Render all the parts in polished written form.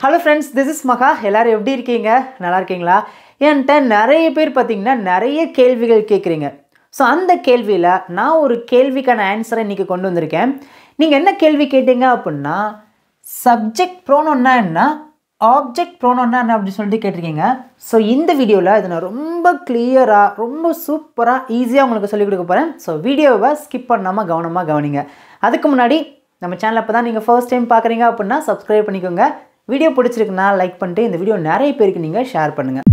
Hello friends, this is Maha. எல்லாரும் எப்படி இருக்கீங்க? நல்லா இருக்கீங்களா? என்கிட்ட நிறைய பேர் பார்த்தீங்கன்னா நிறைய கேள்விகள் கேட்குறீங்க. ஸோ அந்த கேள்வியில் நான் ஒரு கேள்விக்கான ஆன்சரை இன்றைக்கி கொண்டு வந்திருக்கேன். நீங்கள் என்ன கேள்வி கேட்டீங்க அப்படின்னா, சப்ஜெக்ட் ப்ரோனோன்னா என்ன, ஆப்ஜெக்ட் ப்ரோனோன்னா என்ன அப்படின்னு சொல்லிட்டு கேட்டிருக்கீங்க. ஸோ இந்த வீடியோவில் இதை நான் ரொம்ப கிளியராக, ரொம்ப சூப்பராக, ஈஸியாக உங்களுக்கு சொல்லிக் கொடுக்க போகிறேன். ஸோ வீடியோவை ஸ்கிப் பண்ணாமல் கவனமாக கவனிங்க. அதுக்கு முன்னாடி நம்ம சேனலை இப்போ தான் நீங்கள் ஃபர்ஸ்ட் டைம் பார்க்குறீங்க அப்படின்னா சப்ஸ்கிரைப் பண்ணிக்கோங்க. வீடியோ பிடிச்சிருக்குன்னா லைக் பண்ணிட்டு இந்த வீடியோ நிறைய பேருக்கு நீங்கள் ஷேர் பண்ணுங்கள்.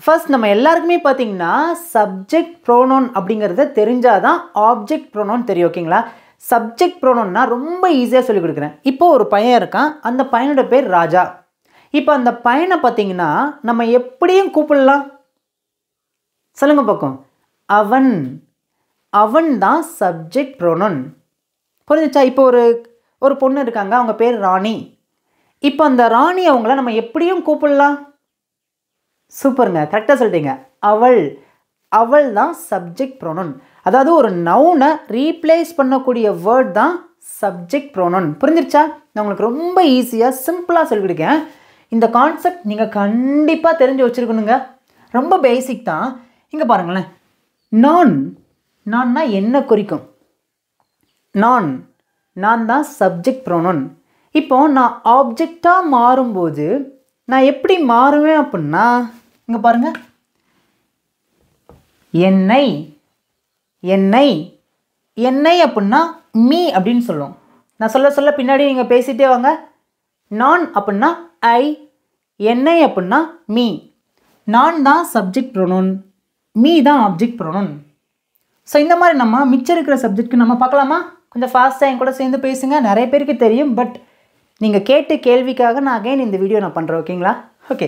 ஃபர்ஸ்ட் நம்ம எல்லாருக்குமே பார்த்தீங்கன்னா சப்ஜெக்ட் ப்ரோனோன் அப்படிங்கிறத தெரிஞ்சால் தான் ஆப்ஜெக்ட் ப்ரோனோன் தெரியும். ஓகேங்களா? சப்ஜெக்ட் ப்ரோனோன்னா ரொம்ப ஈஸியாக சொல்லிக் கொடுக்குறேன். இப்போது ஒரு பையன் இருக்கான், அந்த பையனோட பேர் ராஜா. இப்போ அந்த பையனை பார்த்தீங்கன்னா நம்ம எப்படியும் கூப்பிடலாம். சொல்லுங்க பக்கம். அவன், அவன் தான் சப்ஜெக்ட் ப்ரோனோன். புரிஞ்சுச்சா? இப்போ ஒரு பொண்ணு இருக்காங்க, அவங்க பேர் ராணி. இப்போ அந்த ராணி அவங்கள நம்ம எப்படியும் கூப்பிடலாம். சூப்பருங்க, கரெக்டாக சொல்லிட்டீங்க. அவள், அவள் தான் சப்ஜெக்ட் ப்ரோனோன். அதாவது ஒரு நவுனை ரீப்ளேஸ் பண்ணக்கூடிய வேர்ட் தான் சப்ஜெக்ட் ப்ரோனோன். புரிஞ்சிருச்சா? நான் உங்களுக்கு ரொம்ப ஈஸியாக சிம்பிளாக சொல்லிக் கொடுக்கேன். இந்த கான்செப்ட் நீங்கள் கண்டிப்பாக தெரிஞ்சு வச்சுருக்கணுங்க. ரொம்ப பேசிக் தான். இங்கே பாருங்களேன், நான், நான்னா என்ன குறிக்கும்? நான், நான் தான் சப்ஜெக்ட் ப்ரோனோன். இப்போது நான் ஆப்ஜெக்டாக மாறும்போது நான் எப்படி மாறுவேன் அப்படின்னா, இங்கே பாருங்கள், என்னை, என்னை, என்னை அப்படின்னா மீ அப்படின்னு சொல்லுவோம். நான் சொல்ல சொல்ல பின்னாடி நீங்கள் பேசிகிட்டே வாங்க. நான் அப்படின்னா ஐ, என்னை அப்படின்னா மீ. நான் தான் சப்ஜெக்ட் ப்ரோனோன், மீ தான் ஆப்ஜெக்ட் ப்ரோனோன். ஸோ இந்த மாதிரி நம்ம மிச்சம் இருக்கிற சப்ஜெக்ட்க்கு நம்ம பார்க்கலாமா? கொஞ்சம் ஃபாஸ்ட்டாக என் கூட சேர்ந்து பேசுங்க. நிறைய பேருக்கு தெரியும், பட் நீங்கள் கேட்ட கேள்விக்காக நான் அகைன் இந்த வீடியோ நான் பண்ணுறேன். ஓகேங்களா? ஓகே.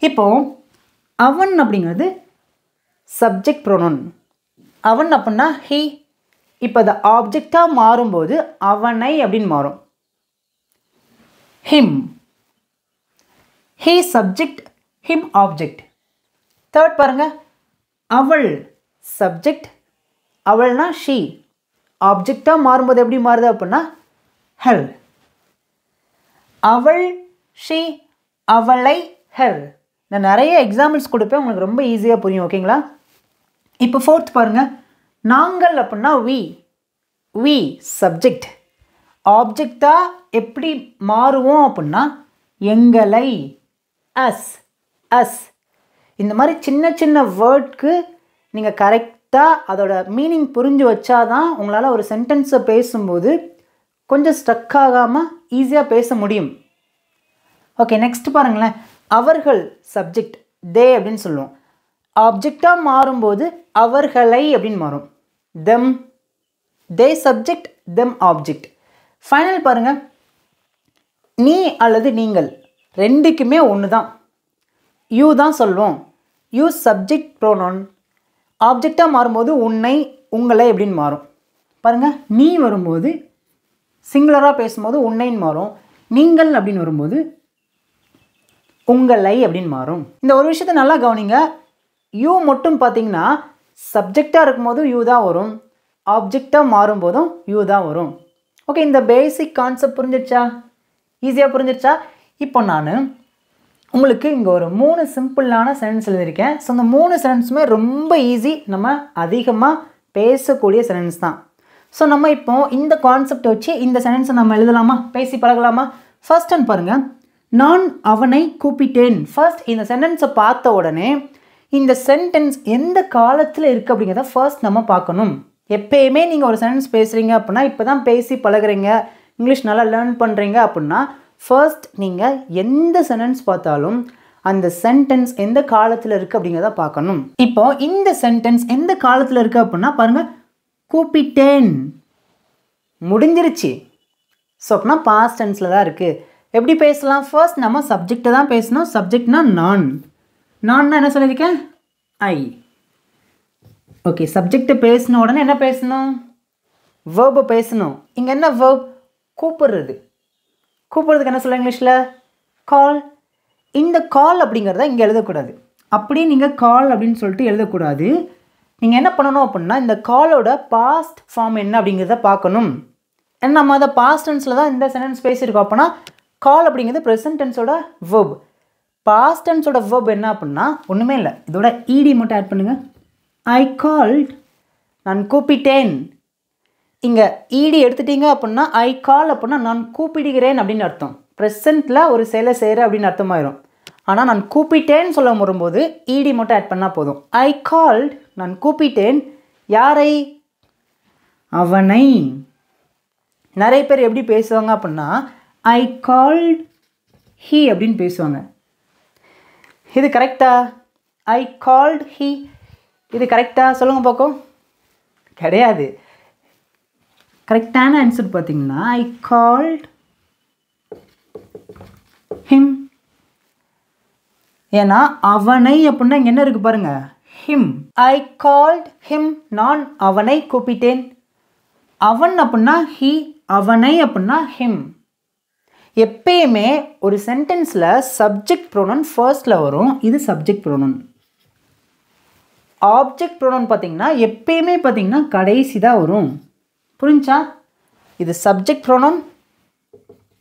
இப்போது அவன் அப்படிங்கிறது சப்ஜெக்ட் ப்ரோனோன். அவன் அப்படின்னா ஹி. இப்போ அது ஆப்ஜெக்டாக மாறும்போது அவனை அப்படின்னு மாறும். Him, he subject, him object. Third பாருங்கள், அவள் சப்ஜெக்ட், அவள்னா ஷீ. ஆப்ஜெக்டாக மாறும்போது எப்படி மாறுது அப்படின்னா ஹெர். அவள், ஷீ, அவளை, ஹெர். நான் நிறைய எக்ஸாம்பிள்ஸ் கொடுப்பேன், உங்களுக்கு ரொம்ப ஈஸியாக புரியும். ஓகேங்களா? இப்போ ஃபோர்த் பாருங்கள், நாங்கள் அப்படின்னா வி. We subject. ஆப்ஜெக்டாக எப்படி மாறுவோம் அப்படின்னா எங்களை, அஸ், அஸ். இந்த மாதிரி சின்ன சின்ன வேர்ட்க்கு நீங்கள் கரெக்டாக அதோட மீனிங் புரிஞ்சு வச்சாதான் உங்களால் ஒரு சென்டென்ஸை பேசும்போது கொஞ்சம் ஸ்ட்ரக் ஆகாமல் ஈஸியாக பேச முடியும். ஓகே, நெக்ஸ்ட் பாருங்களேன், அவர்கள் சப்ஜெக்ட், தே அப்படின்னு சொல்லுவோம். ஆப்ஜெக்டாக மாறும்போது அவர்களை அப்படின்னு மாறும். தெம், தே சப்ஜெக்ட், தெம் ஆப்ஜெக்ட். ஃபைனல் பாருங்கள், நீ அல்லது நீங்கள் ரெண்டுக்குமே ஒன்று தான். யூ தான் சொல்லுவோம். You subject pronoun. ஆப்ஜெக்டாக மாறும்போது உன்னை, உங்களை எப்படின்னு மாறும். பாருங்கள், நீ வரும்போது சிங்குலராக பேசும்போது உன்னைன்னு மாறும். நீங்கள் அப்படின்னு வரும்போது உங்களை அப்படின்னு மாறும். இந்த ஒரு விஷயத்தை நல்லா கவனிங்க. யூ மட்டும் பார்த்தீங்கன்னா சப்ஜெக்டாக இருக்கும்போது யூ தான் வரும், ஆப்ஜெக்டாக மாறும்போதும் யூ தான் வரும். ஓகே, இந்த பேசிக் கான்செப்ட் புரிஞ்சிடுச்சா? ஈஸியாக புரிஞ்சிடுச்சா? இப்போ நான் உங்களுக்கு இங்கே ஒரு 3 சிம்பிளான சென்டென்ஸ் எழுதியிருக்கேன். ஸோ அந்த 3 சென்டென்ஸுமே ரொம்ப ஈஸி, நம்ம அதிகமாக பேசக்கூடிய சென்டென்ஸ் தான். ஸோ நம்ம இப்போ இந்த கான்செப்டை வச்சு இந்த சென்டென்ஸை நம்ம எழுதலாமா, பேசி பழகலாமா? ஃபர்ஸ்ட் ஒன் பாருங்கள், நான் அவனை கூப்பிட்டேன். ஃபர்ஸ்ட் இந்த சென்டென்ஸை பார்த்த உடனே இந்த சென்டென்ஸ் எந்த காலத்தில் இருக்குது அப்படிங்கிறத ஃபர்ஸ்ட் நம்ம பார்க்கணும். எப்போயுமே நீங்கள் ஒரு சென்டென்ஸ் பேசுகிறீங்க அப்படின்னா, இப்போ தான் பேசி பழகுறீங்க, இங்கிலீஷ் நல்லா லேர்ன் பண்ணுறீங்க அப்படின்னா, ஃபர்ஸ்ட் நீங்கள் எந்த சென்டென்ஸ் பார்த்தாலும் அந்த சென்டென்ஸ் எந்த காலத்தில் இருக்குது அப்படிங்கிறத பார்க்கணும். இப்போ இந்த சென்டென்ஸ் எந்த காலத்தில் இருக்குது அப்படின்னா பாருங்கள், கூப்பிட்டேன் முடிஞ்சிருச்சு. ஸோ அப்படின்னா பாஸ்ட் டென்ஸில் தான் இருக்குது. எப்படி பேசலாம்? ஃபர்ஸ்ட் நம்ம சப்ஜெக்டை தான் பேசணும். சப்ஜெக்ட்னா நான், நான் என்ன சொல்லியிருக்கேன்? ஐ. ஓகே, சப்ஜெக்டை பேசின உடனே என்ன பேசணும்? வேர்பை பேசணும். இங்கே என்ன வேர்ப்? கூப்பிடுறது. கூப்பிடுறதுக்கு என்ன சொல்ல இங்கிலீஷில்? கால். இந்த கால் அப்படிங்கிறத இங்கே எழுதக்கூடாது. அப்படியே நீங்கள் கால் அப்படின்னு சொல்லிட்டு எழுதக்கூடாது. நீங்கள் என்ன பண்ணணும் அப்படின்னா இந்த காலோட பாஸ்ட் ஃபார்ம் என்ன அப்படிங்கிறத பார்க்கணும். நம்ம அதை பாஸ்ட் டென்ஸில் தான் இந்த சென்டென்ஸ் பேசியிருக்கோம். அப்படின்னா கால் அப்படிங்கிறது ப்ரெசன்ட் டென்ஸோட verb. பாஸ்ட் டென்ஸோட verb என்ன அப்படின்னா ஒன்றுமே இல்லை, இதோட ed மட்டும் ஆட் பண்ணுங்கள். ஐ கால்ட், நான் கூப்பிட்டேன். இங்கே ed எடுத்துட்டீங்க அப்படின்னா ஐ கால் அப்படின்னா நான் கூப்பிடுகிறேன் அப்படின்னு அர்த்தம். ப்ரெசண்ட்டில் ஒரு செயலை செய்கிற அப்படின்னு அர்த்தமாயிரும். ஆனால் நான் கூப்பிட்டேன்னு சொல்ல வரும்போது ed மட்டும் ஆட் பண்ணால் போதும். ஐ கால்ட், நான் கூப்பிட்டேன். யாரை? அவனை. நிறைய பேர் எப்படி பேசுவாங்க அப்படின்னா ஐ கால்ட் ஹீ அப்படின்னு பேசுவாங்க. இது கரெக்டா? ஐ கால்ட் ஹீ, இது கரெக்டா? சொல்லுங்கள் பார்க்கும். கிடையாது. கரெக்டான ஆன்சர் பார்த்தீங்கன்னா ஐ கால்ட் ஹிம். ஏன்னா அவனை அப்படின்னா இங்கே என்ன இருக்குது பாருங்கள், ஹிம். ஐ கால்ட் ஹிம், நான் அவனை கூப்பிட்டேன். அவன் அப்படின்னா ஹீ, அவனை அப்படின்னா ஹிம். எப்பயுமே ஒரு சென்டென்ஸில் சப்ஜெக்ட் ப்ரோனவுன் ஃபர்ஸ்டில் வரும். இது சப்ஜெக்ட் ப்ரோனவுன். ஆப்ஜெக்ட் ப்ரோனவுன் பார்த்தீங்கன்னா எப்பயுமே பார்த்தீங்கன்னா கடைசி தான் வரும். புரிஞ்சா? இது சப்ஜெக்ட் ப்ரோனவுன்,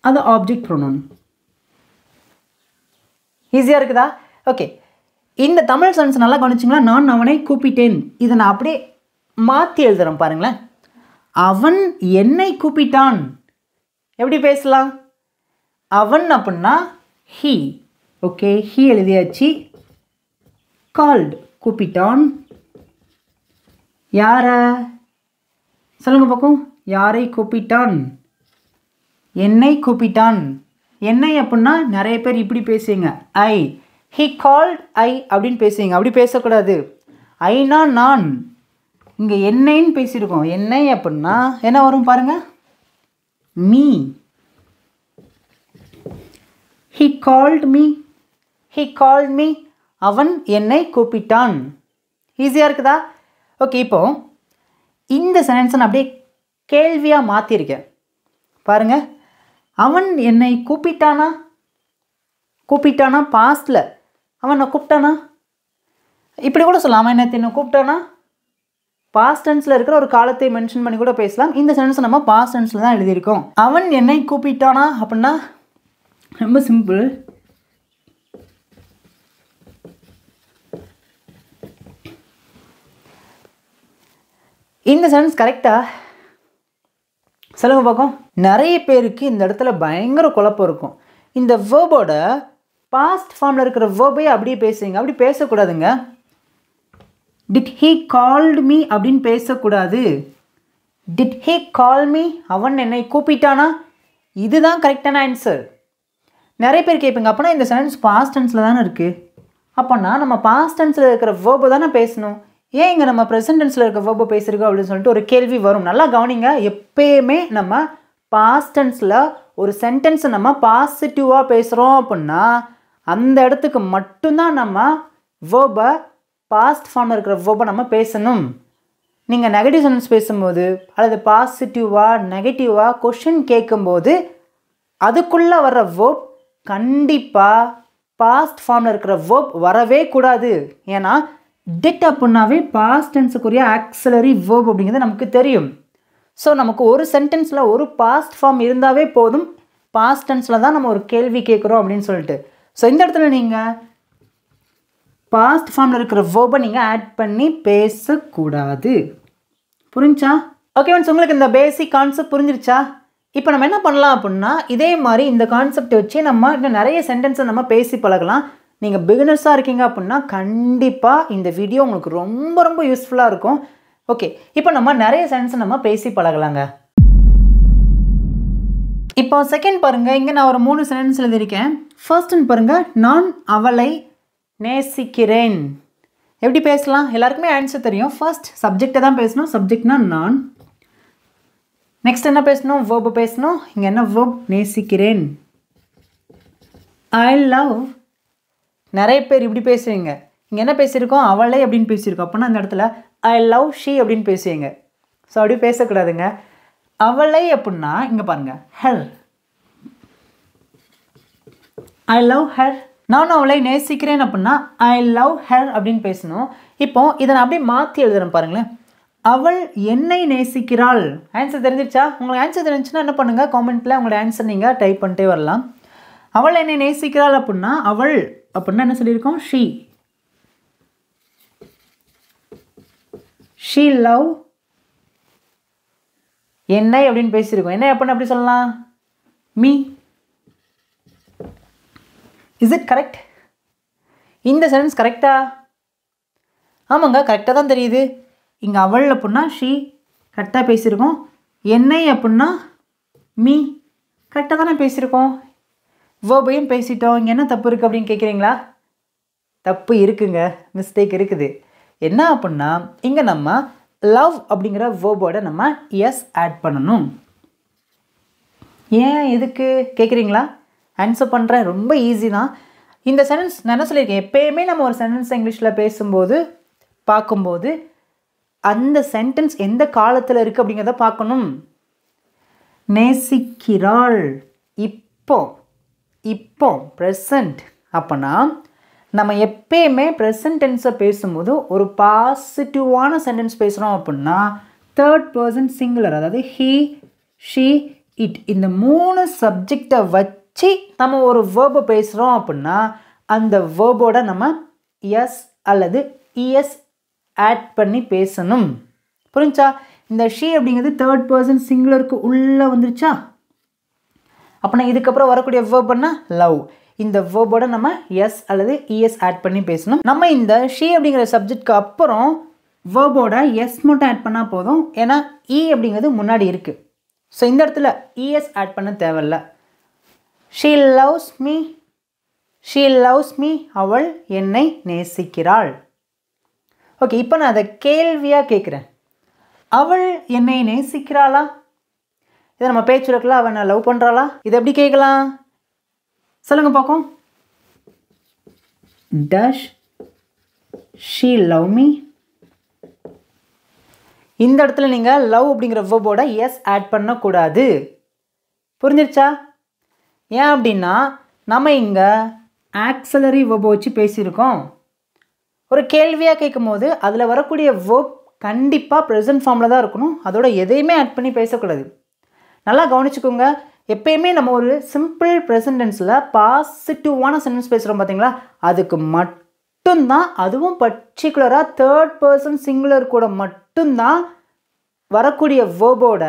அது ஆப்ஜெக்ட் ப்ரோனவுன். ஈஸியாக இருக்குதா? ஓகே, இந்த தமிழ் சென்டென்ஸ் நல்லா கவனிச்சிங்களா? நான் அவனை கூப்பிட்டேன். இதை நான் அப்படியே மாற்றி எழுதுகிறேன் பாருங்களேன். அவன் என்னை கூப்பிட்டான். எப்படி பேசலாம்? அவன் அப்படின்னா ஹீ. ஓகே, ஹீ எழுதியாச்சு. கால்ட், கூப்பிட்டான். யாரை? சொல்லுங்க பார்க்கும். யாரை கூப்பிட்டான்? என்னை கூப்பிட்டான். என்னை அப்படின்னா நிறைய பேர் இப்படி பேசுவீங்க, ஐ. ஹீ கால்ட் ஐ அப்படின்னு பேசுவீங்க. அப்படி பேசக்கூடாது. ஐனா நான். இங்கே என்னைன்னு பேசியிருக்கோம். என்னை அப்படின்னா என்ன வரும் பாருங்கள், me. He called me, he called me. அவன் என்னை கூப்பிட்டான். ஈஸியாக இருக்குதா? ஓகே, இப்போ இந்த சென்டென்ஸை நான் அப்படியே கேள்வியாக மாற்றிருக்கேன் பாருங்கள். அவன் என்னை கூப்பிட்டானா? கூப்பிட்டானா பாஸ்டில். அவன் நான் கூப்பிட்டானா? இப்படி கூட சொல்லலாம். அவன் என்ன கூப்பிட்டானா? பாஸ்ட் டென்ஸில் இருக்கிற ஒரு காலத்தை மென்ஷன் பண்ணி கூட பேசலாம். இந்த சென்டென்ஸ் நம்ம பாஸ்ட் டென்ஸில் தான் எழுதியிருக்கோம். அவன் என்னை கூப்பிட்டானா அப்படின்னா ரொம்ப சிம்பிள். இந்த சென்டென்ஸ் கரெக்டா? சொல்லுங்க பார்க்கும். நிறைய பேருக்கு இந்த இடத்துல பயங்கர குழப்பம் இருக்கும். இந்த வேர்போட பாஸ்ட் ஃபார்மில் இருக்கிற வேர்பையே அப்படியே பேசுவீங்க. அப்படி பேசக்கூடாதுங்க. டிட் ஹீ கால்டு மீ அப்படின்னு பேசக்கூடாது. டிட் ஹீ கால் மீ, அவன் என்னை கூப்பிட்டானா? இதுதான் கரெக்டான ஆன்சர். நிறைய பேர் கேட்பீங்க, அப்போனா இந்த சென்டென்ஸ் பாஸ்ட் டென்ஸில் தானே இருக்குது. அப்போனா நம்ம பாஸ்ட் டென்ஸில் இருக்கிற வேர்பை தானே பேசணும். ஏன் இங்கே நம்ம ப்ரெசன்ட் டென்ஸில் இருக்கிற வேர்பை பேசியிருக்கோம் அப்படின்னு சொல்லிட்டு ஒரு கேள்வி வரும். நல்லா கவனிங்க. எப்பயுமே நம்ம பாஸ்ட் டென்ஸில் ஒரு சென்டென்ஸை நம்ம பாசிட்டிவாக பேசுகிறோம் அப்படின்னா அந்த இடத்துக்கு மட்டும்தான் நம்ம வேர்பை, பாஸ்ட் ஃபார்மில் இருக்கிற வேர்பை நம்ம பேசணும். நீங்கள் நெகட்டிவ் சென்டென்ஸ் பேசும்போது அல்லது பாசிட்டிவாக நெகட்டிவாக கொஷின் கேட்கும்போது அதுக்குள்ளே வர்ற வேர்ப் கண்டிப்பாக பாஸ்ட் ஃபார்மில் இருக்கிற வேர்ப் வரவே கூடாது. ஏன்னா டிட் அப்படின்னாவே பாஸ்ட் டென்ஸுக்குரிய ஆக்சிலரி வேர்ப் அப்படிங்கிறது நமக்கு தெரியும். ஸோ நமக்கு ஒரு சென்டென்ஸில் ஒரு பாஸ்ட் ஃபார்ம் இருந்தாவே போதும். பாஸ்ட் டென்ஸில் தான் நம்ம ஒரு கேள்வி கேட்குறோம் அப்படின்னு சொல்லிட்டு. ஸோ இந்த இடத்துல நீங்கள் பாஸ்ட் ஃபார்மில் இருக்கிற வேர்பை நீங்கள் ஆட் பண்ணி பேசக்கூடாது. புரிஞ்சா? ஓகே ஃப்ரெண்ட்ஸ், உங்களுக்கு இந்த பேசிக் கான்செப்ட் புரிஞ்சிருச்சா? இப்போ நம்ம என்ன பண்ணலாம் அப்படின்னா இதே மாதிரி இந்த கான்செப்டை வச்சு நம்ம இன்னும் நிறைய சென்டென்ஸை நம்ம பேசி பழகலாம். நீங்கள் பிகினர்ஸாக இருக்கீங்க அப்படின்னா கண்டிப்பாக இந்த வீடியோ உங்களுக்கு ரொம்ப ரொம்ப யூஸ்ஃபுல்லாக இருக்கும். ஓகே, இப்போ நம்ம நிறைய சென்டென்ஸை நம்ம பேசி பழகலாங்க. இப்போ செகண்ட் பாருங்கள். இங்கே நான் ஒரு 3 சென்டென்ஸ் எழுதியிருக்கேன். ஃபர்ஸ்ட்னு பாருங்கள், நான் அவளை நேசிக்கிறேன். எப்படி பேசலாம்? எல்லாருக்குமே ஆன்சர் தெரியும். ஃபர்ஸ்ட் சப்ஜெக்டை தான் பேசணும். சப்ஜெக்ட்னா நான். நெக்ஸ்ட் என்ன பேசணும்? வேர்பு பேசணும். இங்கே என்ன வேர்ப்? நேசிக்கிறேன். I love. நிறைய பேர் இப்படி பேசுவீங்க. இங்கே என்ன பேசியிருக்கோம்? அவளை அப்படின்னு பேசியிருக்கோம். அப்படின்னா அந்த இடத்துல ஐ லவ் ஷீ அப்படின்னு பேசுவீங்க. ஸோ அப்படி பேசக்கூடாதுங்க. அவளை அப்படின்னா இங்கே பாருங்கள், ஹர். ஐ லவ் ஹர். நான் அவளை நேசிக்கிறேன் அப்படின்னா ஐ லவ் ஹர் அப்படின்னு பேசணும். இப்போ இதை நான் அப்படியே மாற்றி எழுதுறேன் பாருங்களேன். அவள் என்னை நேசிக்கிறாள். ஆன்சர் தெரிஞ்சிருச்சா? உங்களுக்கு ஆன்சர் தெரிஞ்சுன்னா என்ன பண்ணுங்கள், காமெண்ட்டில் உங்களோட ஆன்சர் நீங்கள் டைப் பண்ணிட்டே வரலாம். அவள் என்னை நேசிக்கிறாள் அப்படின்னா அவள் அப்படின்னா என்ன சொல்லியிருக்கோம்? ஷீ லவ் என்னை அப்படின்னு பேசியிருக்கோம். என்ன அப்படின்னு அப்படி சொல்லலாம்? மீ. Is it correct? இந்த சென்டென்ஸ் கரெக்டா? ஆமாங்க, கரெக்டாக தான் தெரியுது. இங்கே அவள் அப்படின்னா ஷீ கரெக்டாக பேசியிருக்கோம். என்னை அப்படின்னா மீ கரெக்டாக தானே பேசியிருக்கோம். வேர்பையும் பேசிட்டோம். இங்கே என்ன தப்பு இருக்குது அப்படின்னு கேட்குறீங்களா? தப்பு இருக்குங்க, மிஸ்டேக் இருக்குது. என்ன அப்படின்னா இங்கே நம்ம லவ் அப்படிங்கிற வேர்போட நம்ம எஸ் ஆட் பண்ணணும். ஏன் எதுக்கு கேட்குறீங்களா? ஆன்சர் பண்ணுறேன். ரொம்ப ஈஸி தான். இந்த சென்டென்ஸ் நான் என்ன சொல்லியிருக்கேன், எப்போயுமே நம்ம ஒரு சென்டென்ஸ் இங்கிலீஷில் பேசும்போது பார்க்கும்போது அந்த சென்டென்ஸ் எந்த காலத்தில் இருக்குது அப்படிங்கிறத பார்க்கணும். நேசிக்கிறாள் இப்போ ப்ரெசண்ட் அப்படின்னா நம்ம எப்பயுமே ப்ரெசன்ட் டென்ஸை பேசும்போது ஒரு பாசிட்டிவான சென்டென்ஸ் பேசுகிறோம் அப்படின்னா தேர்ட் பர்சன் சிங்குலர், அதாவது ஹீ, ஷீ, இட் இந்த 3 சப்ஜெக்டை வச்சு நம்ம ஒரு வேர்பை பேசுகிறோம் அப்படின்னா அந்த வேர்போட நம்ம எஸ் அல்லது இஎஸ் ஆட் பண்ணி பேசணும். புரிஞ்சா? இந்த ஷீ அப்படிங்கிறது தேர்ட் பர்சன் சிங்குலருக்கு உள்ளே வந்துருச்சா? அப்படின்னா இதுக்கப்புறம் வரக்கூடிய வேர்புன்னா லவ். இந்த வேர்போட நம்ம எஸ் அல்லது இஎஸ் ஆட் பண்ணி பேசணும். நம்ம இந்த ஷீ அப்படிங்கிற சப்ஜெக்ட்க்கு அப்புறம் வேர்போட எஸ் மட்டும் ஆட் பண்ணால் போதும். ஏன்னா இ அப்படிங்கிறது முன்னாடி இருக்குது. ஸோ இந்த இடத்துல இஎஸ் ஆட் பண்ண தேவையில்ல. ஷீ லவ்ஸ் மீ அவள் என்னை நேசிக்கிறாள். ஓகே, இப்போ நான் அதை கேள்வியாக கேட்குறேன். அவள் என்னை நேசிக்கிறாளா? இதை நம்ம பேச்சுருக்கலாம். அவன் நான் லவ் பண்ணுறாளா? இதை எப்படி கேட்கலாம்? சொல்லுங்க பார்ப்போம். டஸ் ஷீ லவ் மீ? இந்த இடத்துல நீங்கள் லவ் அப்படிங்கிற வேர்போட எஸ் ஆட் பண்ணக்கூடாது. புரிஞ்சிருச்சா? ஏன் அப்படின்னா நம்ம இங்கே ஆக்ஸலரி வேர்பை வச்சு பேசியிருக்கோம். ஒரு கேள்வியாக கேட்கும் போது அதில் வரக்கூடிய வேர்ப் கண்டிப்பாக ப்ரெசன்ட் ஃபார்மில் தான் இருக்கணும். அதோட எதையுமே ஆட் பண்ணி பேசக்கூடாது. நல்லா கவனிச்சுக்கோங்க. எப்பயுமே நம்ம ஒரு சிம்பிள் ப்ரெசன்ட் டென்ஸில் பாசிட்டிவான சென்டென்ஸ் பேசுகிறோம் பார்த்தீங்களா, அதுக்கு மட்டும்தான், அதுவும் பர்டிகுலராக தேர்ட் பர்சன் சிங்குலர் கூட மட்டும்தான் வரக்கூடிய வேர்போட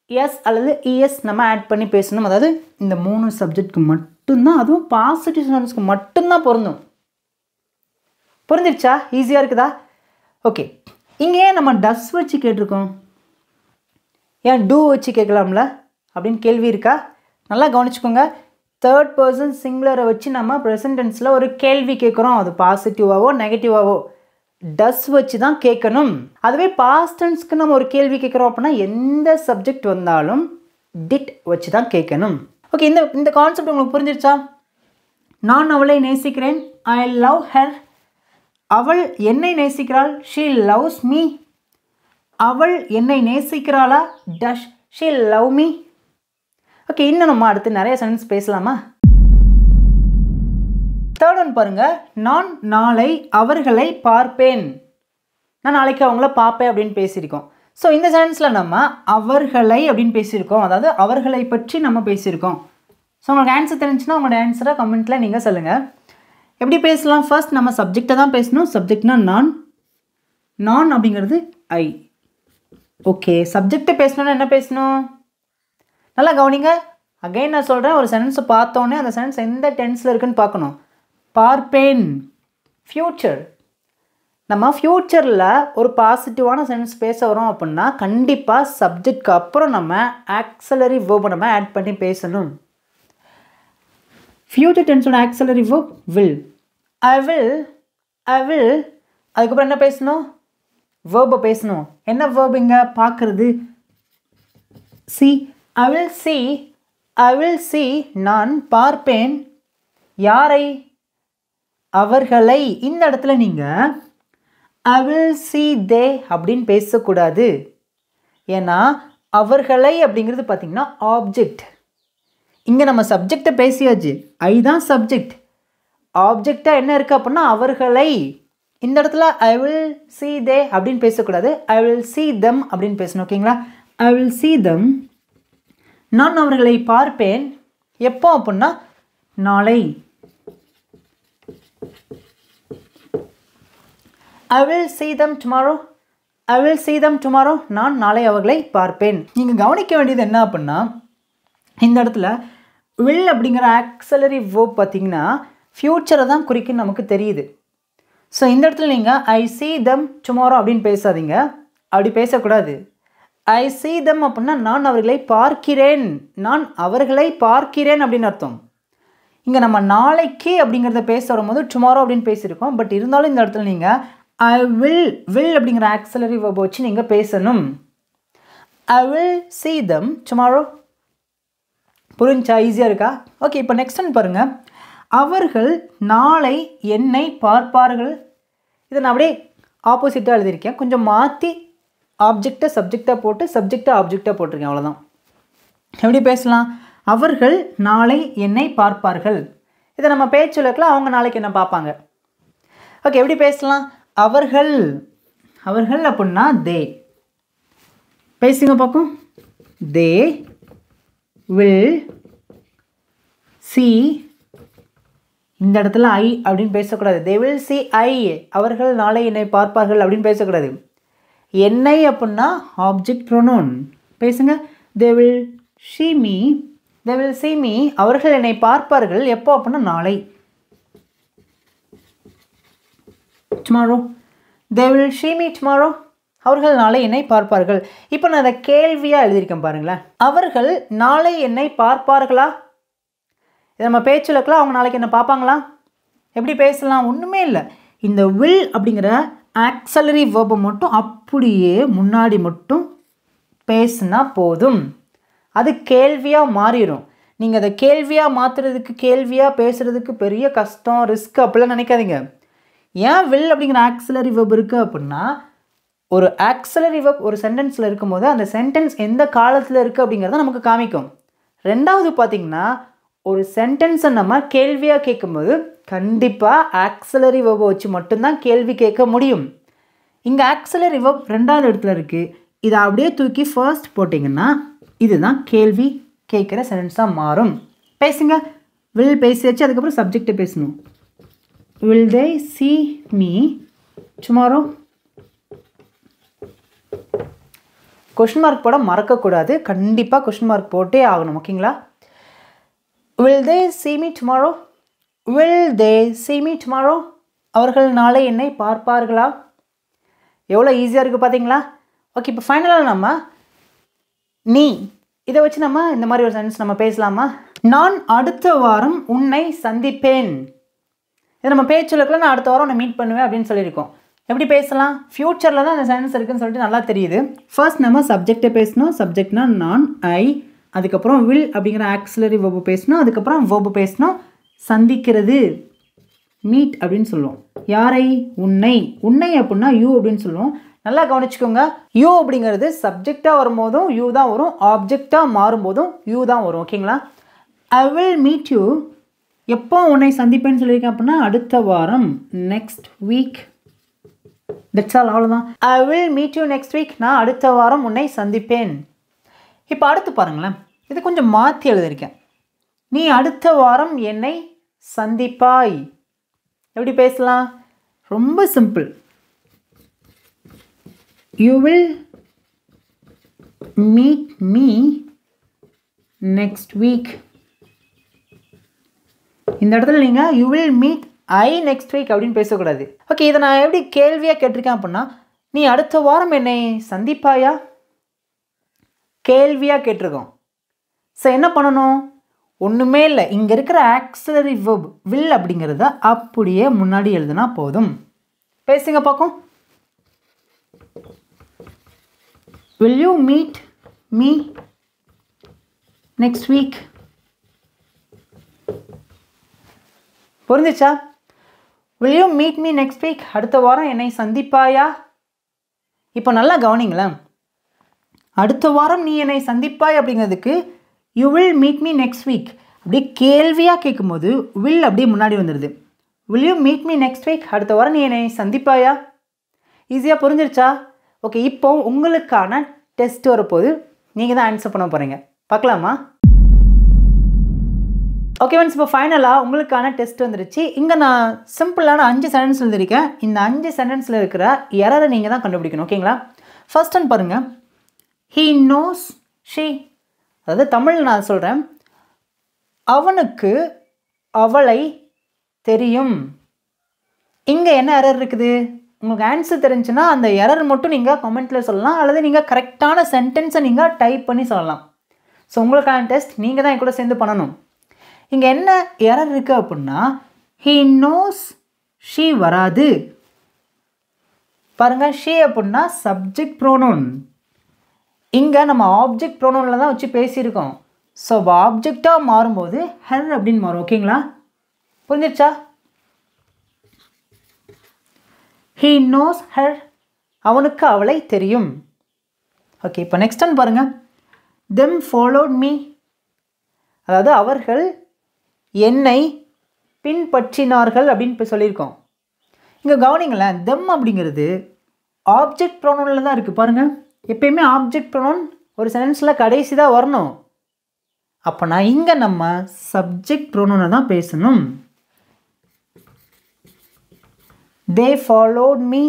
எஸ் அல்லது இஎஸ் நம்ம ஆட் பண்ணி பேசணும். அதாவது இந்த 3 சப்ஜெக்ட்க்கு மட்டும்தான், அதுவும் பாசிட்டிவ் சென்டென்ஸ்க்கு மட்டும்தான் பொருந்தும். புரிஞ்சிருச்சா? ஈஸியாக இருக்குதா? ஓகே, இங்கே ஏன் நம்ம டஸ் வச்சு கேட்டிருக்கோம்? ஏன் டூ வச்சு கேட்கலாம்ல அப்படின்னு கேள்வி இருக்கா? நல்லா கவனிச்சுக்கோங்க. தேர்ட் பர்சன் சிங்குலரை வச்சு நம்ம ப்ரெசன்ட் டென்ஸில் ஒரு கேள்வி கேட்குறோம். அது பாசிட்டிவாவோ நெகட்டிவாவோ டஸ் வச்சு தான் கேட்கணும். அதுவே பாஸ்ட் டென்ஸ்க்கு நம்ம ஒரு கேள்வி கேட்குறோம் அப்படின்னா எந்த சப்ஜெக்ட் வந்தாலும் டிட் வச்சு தான் கேட்கணும். ஓகே, இந்த கான்செப்ட் உங்களுக்கு புரிஞ்சிருச்சா? நான் அவளை நேசிக்கிறேன். I love her. அவள் என்னை நேசிக்கிறாள். She loves me. அவள் என்னை நேசிக்கிறாளா? Does she love me. Okay, இன்னும் நம்ம அடுத்து நிறைய சென்டென்ஸ் பேசலாமா? தேர்ட் ஒன் பாருங்க. நான் நாளை அவர்களை பார்ப்பேன். நான் நாளைக்கு அவங்கள பார்ப்பேன் அப்படின்னு பேசியிருக்கோம். ஸோ இந்த சென்டென்ஸில் நம்ம அவர்களை அப்படின்னு பேசியிருக்கோம். அதாவது அவர்களை பற்றி நம்ம பேசியிருக்கோம். ஸோ உங்களுக்கு ஆன்சர் தெரிஞ்சுன்னா உங்களோட ஆன்சரை கமெண்ட்டில் நீங்கள் சொல்லுங்கள். எப்படி பேசலாம்? ஃபர்ஸ்ட் நம்ம சப்ஜெக்டை தான் பேசணும். சப்ஜெக்ட்னா நான் அப்படிங்கிறது ஐ. ஓகே, சப்ஜெக்டை பேசணுன்னா என்ன பேசணும்? நல்லா கவனிங்க. அகைன் நான் சொல்கிறேன், ஒரு சென்டென்ஸை பார்த்தோன்னே அந்த சென்டென்ஸ் எந்த டென்ஸில் இருக்குன்னு பார்க்கணும். பார்ப்பேன் ஃப்யூச்சர். நம்ம ஃப்யூச்சரில் ஒரு பாசிட்டிவான சென்டென்ஸ் பேச வரோம் அப்படின்னா கண்டிப்பாக சப்ஜெக்ட்க்கு அப்புறம் நம்ம ஆக்ஸலரி வேர்பை நம்ம ஆட் பண்ணி பேசணும். ஃப்யூச்சர் டென்ஸோட auxiliary verb will. I will அதுக்கப்புறம் என்ன பேசணும்? வேர்பை பேசணும். என்ன வேர்ப் இங்கே பார்க்குறது? சி. ஐ வில் சி நான் பார்ப்பேன். யாரை? அவர்களை. இந்த இடத்துல நீங்கள் ஐ வில் சி தே அப்படின்னு பேசக்கூடாது. ஏன்னா அவர்களை அப்படிங்கிறது பார்த்திங்கன்னா ஆப்ஜெக்ட். இங்கே நம்ம சப்ஜெக்டை பேசியாச்சு. ஐ தான் சப்ஜெக்ட். ஆப்ஜெக்டாக என்ன இருக்குது அப்படின்னா அவர்களை. இந்த இடத்துல ஐ வில் சி தே அப்படின்னு பேசக்கூடாது. ஐ வில் சி தெம் அப்படின்னு பேசணும். ஓகேங்களா? I will see them. நான் அவர்களை பார்ப்பேன். எப்போ அப்படின்னா நாளை. I will see them tomorrow. I will see them tomorrow. நான் நாளை அவர்களை பார்ப்பேன். நீங்கள் கவனிக்க வேண்டியது என்ன அப்படின்னா, இந்த இடத்துல will அப்படிங்கிற ஆக்ஸலரி verb பார்த்தீங்கன்னா ஃப்யூச்சரை தான் குறிக்குன்னு நமக்கு தெரியுது. ஸோ இந்த இடத்துல நீங்கள் I see them tomorrow அப்படின்னு பேசாதீங்க. அப்படி பேசக்கூடாது. I see them அப்படின்னா நான் அவர்களை பார்க்கிறேன், நான் அவர்களை பார்க்கிறேன் அப்படின்னு அர்த்தம். இங்கே நம்ம நாளைக்கு அப்படிங்கிறத பேச வரும்போது டுமாரோ அப்படின்னு பேசியிருக்கோம். பட் இருந்தாலும் இந்த இடத்துல நீங்கள் I will அப்படிங்கிற ஆக்ஸலரி verb வச்சு நீங்கள் பேசணும். I will see them tomorrow. புரிஞ்சா? ஈஸியாக இருக்கா? ஓகே, இப்போ நெக்ஸ்ட் ஒன் பாருங்கள். அவர்கள் நாளை என்னை பார்ப்பார்கள். இதை நான் அப்படியே ஆப்போசிட்டாக எழுதியிருக்கேன். கொஞ்சம் மாற்றி ஆப்ஜெக்டை சப்ஜெக்டாக போட்டு சப்ஜெக்டை ஆப்ஜெக்டாக போட்டிருக்கேன். அவ்வளோதான். எப்படி பேசலாம்? அவர்கள் நாளை என்னை பார்ப்பார்கள். இதை நம்ம பேச்சு வழக்கில் அவங்க நாளைக்கு என்ன பார்ப்பாங்க. ஓகே, எப்படி பேசலாம்? அவர்கள் அப்படின்னா தே. பேசுங்க பார்க்கும். தே will see. இந்த இடத்துல ஐ அப்படின்னு பேசக்கூடாது. they will see I. அவர்கள் நாளை என்னை பார்ப்பார்கள் அப்படின்னு பேசக்கூடாது. என்னை அப்படின்னா ஆப்ஜெக்ட் ப்ரோனவுன். பேசுங்க. they will see me. they will see me. அவர்கள் என்னை பார்ப்பார்கள் எப்போ அப்படின்னா நாளை. tomorrow. they will see me tomorrow. அவர்கள் நாளை என்னை பார்ப்பார்கள். இப்போ நான் அதை கேள்வியாக எழுதியிருக்கேன் பாருங்களேன். அவர்கள் நாளை என்னை பார்ப்பார்களா? இதை நம்ம பேச்சுலக்கலாம் அவங்க நாளைக்கு என்ன பார்ப்பாங்களா? எப்படி பேசலாம்? ஒன்றுமே இல்லை. இந்த will அப்படிங்கிற ஆக்ஸலரி வேர்பை மட்டும் அப்படியே முன்னாடி மட்டும் பேசுனா போதும். அது கேள்வியாக மாறிடும். நீங்கள் அதை கேள்வியாக மாற்றுறதுக்கு, கேள்வியாக பேசுகிறதுக்கு பெரிய கஷ்டம், ரிஸ்க் அப்படிலாம் நினைக்காதீங்க. ஏன் will அப்படிங்கிற ஆக்ஸலரி வேர்ப் இருக்குது அப்படின்னா, ஒரு ஆக்ஸலரி வேர்ப் ஒரு சென்டென்ஸில் இருக்கும்போது அந்த சென்டென்ஸ் எந்த காலத்தில் இருக்குது அப்படிங்கிறத நமக்கு காமிக்கும். ரெண்டாவது பார்த்திங்கன்னா, ஒரு சென்டென்ஸை நம்ம கேள்வியாக கேட்கும்போது கண்டிப்பாக ஆக்ஸலரி வேர்பை வச்சு மட்டும்தான் கேள்வி கேட்க முடியும். இங்கே ஆக்ஸலரி வேர்ப் ரெண்டாவது இடத்துல இருக்குது. இதை அப்படியே தூக்கி ஃபர்ஸ்ட் போட்டிங்கன்னா இதுதான் கேள்வி கேட்குற சென்டென்ஸாக மாறும். பேசுங்க. will பேசியாச்சு, அதுக்கப்புறம் சப்ஜெக்டை பேசணும். will they see me tomorrow? Question mark போட மறக்கக்கூடாது. கண்டிப்பாக கொஷின் மார்க் போட்டே ஆகணும். ஓகேங்களா? will they see me tomorrow? will they see me tomorrow? அவர்கள் நாளை என்னை பார்ப்பார்களா? எவ்வளோ ஈஸியாக இருக்குது பார்த்தீங்களா? ஓகே, இப்போ ஃபைனலாக நம்ம நீ இதை வச்சு நம்ம இந்த மாதிரி ஒரு சென்டென்ஸ் நம்ம பேசலாமா? நான் அடுத்த வாரம் உன்னை சந்திப்பேன். இதை நம்ம பேச்சுலக்கில் நான் அடுத்த வாரம் உன்னை மீட் பண்ணுவேன் அப்படின்னு சொல்லியிருக்கோம். எப்படி பேசலாம்? ஃப்யூச்சரில் தான் அந்த சென்டென்ஸ் இருக்குதுன்னு சொல்லிட்டு நல்லா தெரியுது. ஃபர்ஸ்ட் நம்ம சப்ஜெக்டை பேசணும். சப்ஜெக்ட்னா நான், ஐ. அதுக்கப்புறம் will அப்படிங்கிற ஆக்ஸிலரி verb பேசணும். அதுக்கப்புறம் verb பேசணும். சந்திக்கிறது மீட் அப்படின்னு சொல்லுவோம். யாரை? உன்னை. உன்னை அப்படின்னா யூ அப்படின்னு சொல்லுவோம். நல்லா கவனிச்சுக்கோங்க. யூ அப்படிங்கிறது சப்ஜெக்டாக வரும்போதும் யூ தான் வரும், ஆப்ஜெக்டாக மாறும்போதும் யூ தான் வரும். ஓகேங்களா? ஐ வில் மீட் யூ. எப்போ உன்னை சந்திப்பேன்னு சொல்லியிருக்கேன் அப்படின்னா அடுத்த வாரம், நெக்ஸ்ட் வீக். That's all. அவ்வளோதான். I will meet you next week. நான் அடுத்த வாரம் உன்னை சந்திப்பேன். இப்போ அடுத்து பாருங்களேன். இது கொஞ்சம் மாற்றி எழுதியிருக்கேன். நீ அடுத்த வாரம் என்னை சந்திப்பாய். எப்படி பேசலாம்? ரொம்ப simple. You will meet me next week. இந்த இடத்துல நீங்கள் you will meet I next week அப்படின்னு பேசக்கூடாது. ஓகே, இதை நான் எப்படி கேள்வியாக கேட்டிருக்கேன் அப்படின்னா, நீ அடுத்த வாரம் என்னை சந்திப்பாயா? கேள்வியாக கேட்டிருக்கோம். ஸோ என்ன பண்ணணும்? ஒன்றுமே இல்லை. இங்கே இருக்கிற ஆக்ஸிலரி verb will அப்படிங்கிறத அப்படியே முன்னாடி எழுதுனா போதும். பேசுங்க பார்க்கும். will you meet me next week? புரிஞ்சிச்சா? will you meet me next week? அடுத்த வாரம் என்னை சந்திப்பாயா? இப்போ நல்லா கவனிங்களேன். அடுத்த வாரம் நீ என்னை சந்திப்பாய் அப்படிங்கிறதுக்கு you will meet me next week அப்படியே கேள்வியாக கேட்கும்போது will அப்படியே முன்னாடி வந்துடுது. will you meet me next week? அடுத்த வாரம் நீ என்னை சந்திப்பாயா? ஈஸியாக புரிஞ்சிருச்சா? ஓகே, இப்போ உங்களுக்கான டெஸ்ட் வரப்போது நீங்கள் தான் ஆன்சர் பண்ண போகிறீங்க. பார்க்கலாமா? ஓகே ஃப்ரெண்ட்ஸ், இப்போ ஃபைனலாக உங்களுக்கான டெஸ்ட் வந்துருச்சு. இங்கே நான் சிம்பிளான 5 சென்டென்ஸ் எழுதியிருக்கேன். இந்த 5 சென்டென்ஸில் இருக்கிற எரரை நீங்கள் தான் கண்டுபிடிக்கணும். ஓகேங்களா? ஃபர்ஸ்ட் ஒன் பாருங்கள். ஹீ நோஸ் ஷீ, அதாவது தமிழ் நான் சொல்கிறேன், அவனுக்கு அவளை தெரியும். இங்கே என்ன எரர் இருக்குது? உங்களுக்கு ஆன்சர் தெரிஞ்சுன்னா அந்த எரர் மட்டும் நீங்கள் கமெண்ட்டில் சொல்லலாம், அல்லது நீங்கள் கரெக்டான சென்டென்ஸை நீங்கள் டைப் பண்ணி சொல்லலாம். ஸோ உங்களுக்கான டெஸ்ட் நீங்கள் தான் என் கூட சேர்ந்து பண்ணணும். இங்கே என்ன எரர் இருக்குது அப்படின்னா, ஹீ நோஸ் ஷீ வராது. பாருங்கள், ஷீ அப்படின்னா சப்ஜெக்ட் ப்ரோனவுன். இங்கே நம்ம ஆப்ஜெக்ட் ப்ரோனவுனில் தான் வச்சு பேசியிருக்கோம். ஸோ ஆப்ஜெக்டாக மாறும்போது ஹெர் அப்படின்னு மாறும். ஓகேங்களா? புரிஞ்சிருச்சா? ஹீ நோஸ் ஹர், அவனுக்கு அவளை தெரியும். ஓகே, இப்போ நெக்ஸ்ட் ஒன் பாருங்கள். தெம் ஃபாலோட் மீ, அதாவது அவர்கள் என்னை பின்பற்றினார்கள் அப்படின்னு இப்போ சொல்லியிருக்கோம். இங்கே கவனிங்களேன், தெம் அப்படிங்கிறது ஆப்ஜெக்ட் ப்ரோனவுனில் தான் இருக்குது. பாருங்கள், எப்பயுமே ஆப்ஜெக்ட் ப்ரோனவுன் ஒரு சென்டென்ஸில் கடைசி தான் வரணும். அப்போனா இங்கே நம்ம சப்ஜெக்ட் ப்ரோனவுனை தான் பேசணும். தே ஃபாலோட் மீ,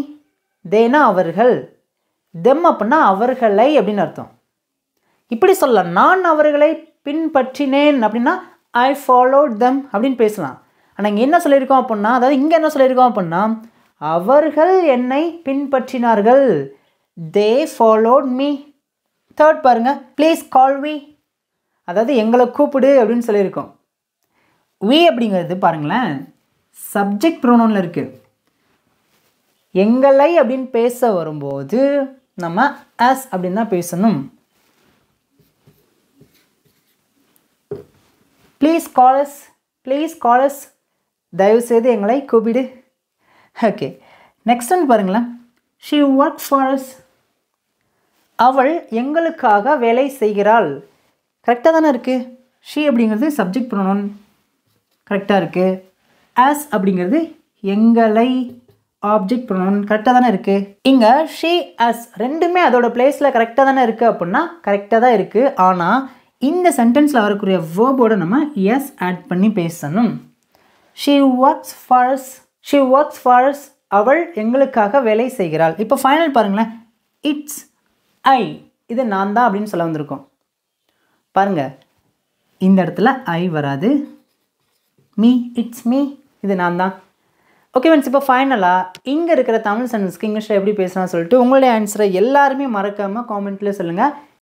தேனா அவர்கள், தெம் அப்படின்னா அவர்களை அப்படின்னு அர்த்தம். இப்படி சொல்லலாம், நான் அவர்களை பின்பற்றினேன் அப்படின்னா ஐ ஃபாலோட் தெம் அப்படின்னு பேசலாம். ஆனால் இங்கே என்ன சொல்லியிருக்கோம் அப்படின்னா, அதாவது இங்கே என்ன சொல்லியிருக்கோம் அப்படின்னா, அவர்கள் என்னை பின்பற்றினார்கள். தே ஃபாலோட் மீ. தேர்ட் பாருங்கள், ப்ளீஸ் கால் வி, அதாவது எங்களை கூப்பிடு அப்படின்னு சொல்லியிருக்கோம். வி அப்படிங்கிறது பாருங்களேன் சப்ஜெக்ட் ப்ரோனவுனில் இருக்குது. எங்களை அப்படின்னு பேச வரும்போது நம்ம as அப்படின்னு தான் பேசணும். ப்ளீஸ் காலஸ், ப்ளீஸ் காலஸ், தயவுசெய்து எங்களை கூப்பிடு. ஓகே, நெக்ஸ்ட் ஒன் பாருங்களேன். ஷீ ஒர்க் ஃபார் அஸ், அவள் எங்களுக்காக வேலை செய்கிறாள். கரெக்டாக தானே இருக்குது. ஷீ அப்படிங்கிறது சப்ஜெக்ட் ப்ரோனவுன், கரெக்டாக இருக்குது. as அப்படிங்கிறது எங்களை ஆப்ஜெக்ட் ப்ரோனவுன், கரெக்டாக தானே இருக்குது. இங்கே ஷீ as ரெண்டுமே அதோட பிளேஸில் கரெக்டாக தானே இருக்குது அப்படின்னா கரெக்டாக தான் இருக்குது. ஆனால் இந்த சென்டென்ஸில் வரக்கூடிய வேர்போட நம்ம எஸ் ஆட் பண்ணி பேசணும். She works for us, she works for us, அவள் எங்களுக்காக வேலை செய்கிறாள். இப்போ ஃபைனல் பாருங்களேன், இட்ஸ் ஐ, இது நான் தான் அப்படின்னு சொல்ல வந்திருக்கோம். பாருங்கள், இந்த இடத்துல ஐ வராது. மீ, இட்ஸ் மீ, இது நான் தான். ஓகே ஃப்ரெண்ட்ஸ், இப்போ ஃபைனலாக இங்கே இருக்கிற தமிழ் சென்டென்ஸ்க்கு இங்கிலீஷில் எப்படி பேசலாம்னு சொல்லிட்டு உங்களுடைய ஆன்சரை எல்லாருமே மறக்காமல் காமெண்ட்டில் சொல்லுங்கள்.